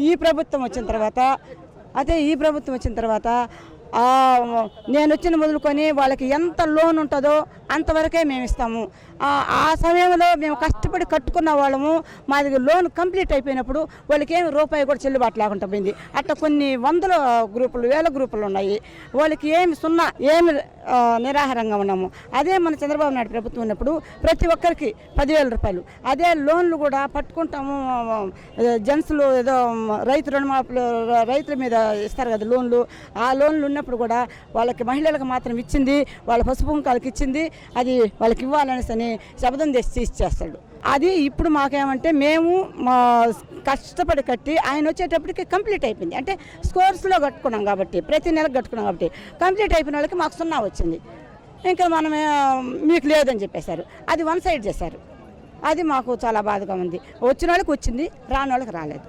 ఈ ప్రభుత్వం వచ్చిన తర్వాత నేను వచ్చిన మొదలుకొని వాళ్ళకి ఎంత లోన్ ఉంటుందో అంతవరకే మేము ఇస్తాము. ఆ సమయంలో మేము కష్టపడి కట్టుకున్న వాళ్ళము. మాది లోన్ కంప్లీట్ అయిపోయినప్పుడు వాళ్ళకి ఏమి రూపాయి కూడా చెల్లుబాటు లేకుండా పోయింది. అట్లా కొన్ని వందల గ్రూపులు, వేల గ్రూపులు ఉన్నాయి. వాళ్ళకి ఏమి సున్నా, ఏమి నిరాహారంగా ఉన్నాము. అదే మన చంద్రబాబు నాయుడు ప్రభుత్వం ఉన్నప్పుడు ప్రతి ఒక్కరికి 10,000 రూపాయలు. అదే లోన్లు కూడా పట్టుకుంటాము. జెంట్స్లు ఏదో రైతుల మీద ఇస్తారు కదా లోన్లు. ఆ లోన్లు ఉన్నప్పుడు కూడా వాళ్ళకి మహిళలకు మాత్రం ఇచ్చింది, వాళ్ళ పసుపు కుంకాలకి ఇచ్చింది, అది వాళ్ళకి ఇవ్వాలనేసి అని శబ్దం చేసి ఇచ్చేస్తాడు. అది ఇప్పుడు మాకేమంటే మేము కష్టపడి కట్టి ఆయన వచ్చేటప్పటికి కంప్లీట్ అయిపోయింది. అంటే స్కోర్స్లో కట్టుకున్నాం కాబట్టి, ప్రతి నెలకు కట్టుకున్నాం కాబట్టి కంప్లీట్ అయిపోయిన వాళ్ళకి మాకు సున్నా వచ్చింది. ఇంకా మనమే మీకు లేదని చెప్పేశారు. అది వన్ సైడ్ చేశారు. అది మాకు చాలా బాధగా ఉంది. వచ్చిన వాళ్ళకి వచ్చింది, రాని వాళ్ళకి రాలేదు.